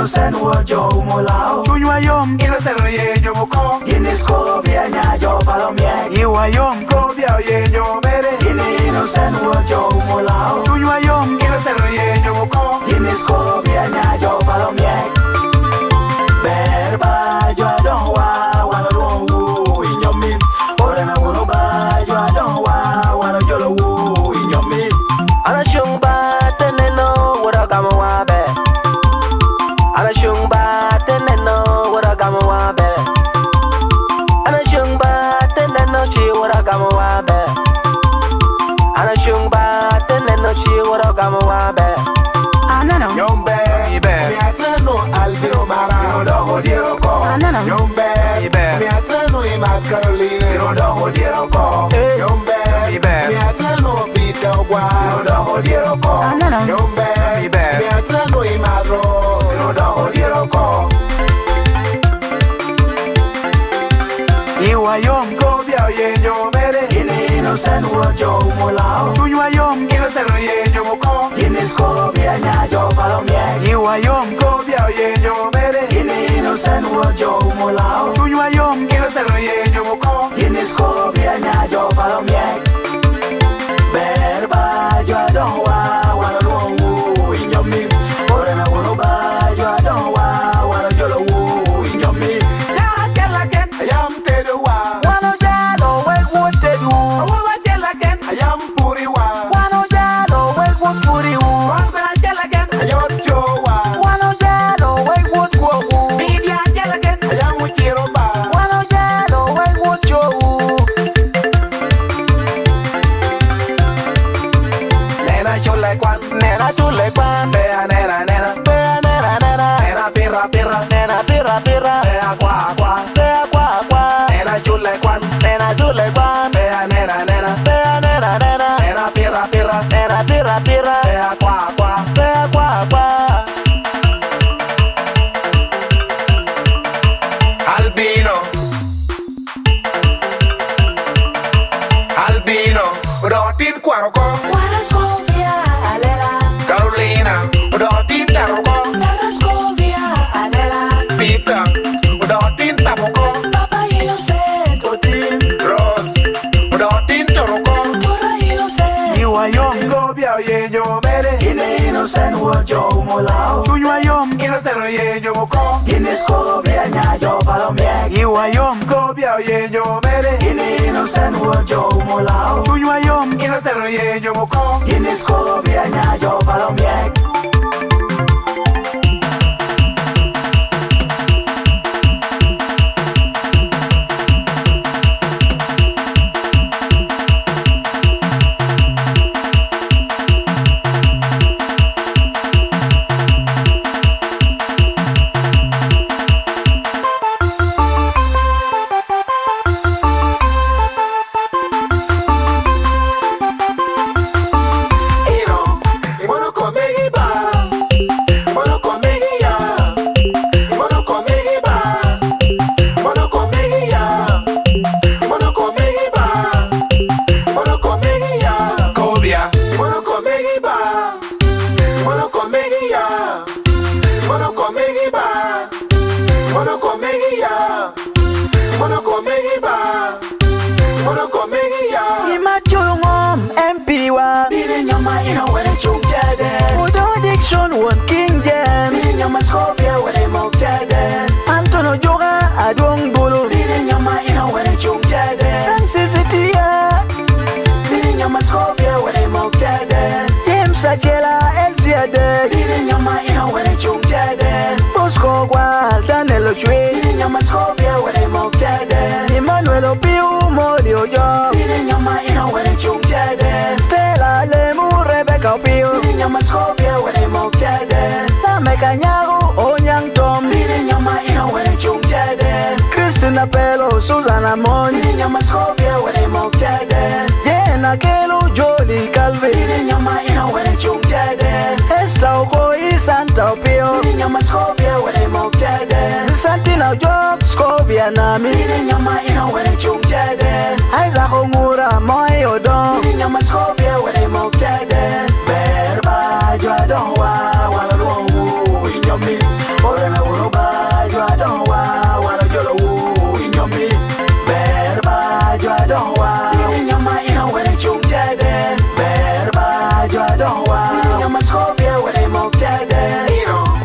innocent wojo umolao. Tunyayom, Innocent yenyo moko. Ini Scovia nyayo palomye. Iwayom, Scovia yenyo mere. Ini innocent wojo umolao. Tunyayom, Innocent yenyo moko. Ini Scovia nyayo palomye. Berba yo don't wanna roll in your meat. Or I wanna buy you don't wanna jolo in your meat. Ana shungba teneno wada gama wabe. Ana shungba teneno wada gama wabe. Ana shungba teneno shi wada gama wabe. Ana shungba teneno shi wada gama wabe. Anana, Yombe, Ibe. mi atlano albino mara, do diero ko. Anana, Yombe, Ibe. mi atlano Acoli, do diero ko. Yombe, Ibe. mi atlano Peter Gwa, do diero ko. Anana, Yombe, Ibe. mi atlano Imaro, do diero ko. Iwayom, Scovia yenyo mere, ini innocent wojo umolao. Tunyayom, Innocent yenyo moko, ini Scovia nyayo palomye. Iwayom, Scovia yenyo mere, ini innocent wojo umolao. Tunyayom, Innocent yenyo moko, ini Scovia nyayo palomye. Berba yo don't wanna roll in your meat. Or I wanna buy you don't wanna jolo in your meat. Yeah, tell again, I am Teduwa. Wano jalo, wake what they do. I tell again, I am Puriwa. Wano jalo, wake what puri u. I'm gonna tell again, I am Chowa. Wano jalo, wake what go. Media tell again, I am Uchiroba. Wano jalo, wake what jo. Nena chule kwan, Nena chule kwan, nena nena nena, bea nena nena, nena pirra pirra, nena pira pira, nena kwa kwa, bea kwa kwa. nena chule kwan, Nena chule kwan, nena nena nena, bea nena nena, nena pirra pirra, nena pira pira, nena kwa kwa. bea kwa kwa. Albino, albino, rotin quaroko, Wano Scovia, alela, Carolina, rotin taroko, Wano Scovia, alela, Peter, rotin tapoko, Papa innocent, rotin Rose, rotin toroko. Pura innocent. Iwayom, Scovia yenyo mere, ini innocent wojo umolao. Tunyayom, Innocent yenyo moko, ini Scovia nyayo palomye. Iwayom, Scovia yenyo mere, ini innocent wojo umolao. Tunyayom, Innocent yenyo moko, ini Scovia nyayo palomye. Imachulungom, MP wa, Bili nyama ino wele chumjade, Udo Dixon, one King Jam, bili nyama Scovia wele mokjade, Antono Joga, Adwong Bulu, bili nyama ino wele chumjade, Francis Tia, bili nyama Scovia wele mokjade, James Achela, Elsiade, bili nyama ino wele chumjade, Bosco Gual, Daniel Chue, bili nyama Scovia wele mokjade, Emmanuel Opiu, Modio Yo, bili nyama ino wele chumjade, Stella Lemu, Rebecca Opiu, bili nyama Scovia wele mokjade, La Mekanyago, Onyang Tom, bili nyama ino wele chumjade, Christina Pelo, Susanna Mon, bili nyama Scovia wele mokjade, Jena Kelu, Jolie Calvi, bili nyama ino wele chumjade, Esther Okoi, Santa Opio, bili nyama Scovia wele mokjade, Santina Jok, Scovia Nami, bili nyama ino wele chumjade, Isaac Ongura, Moi Odon, bili nyama Scovia wele mokjade, berba yo don't wanna roll in your meat. Or de,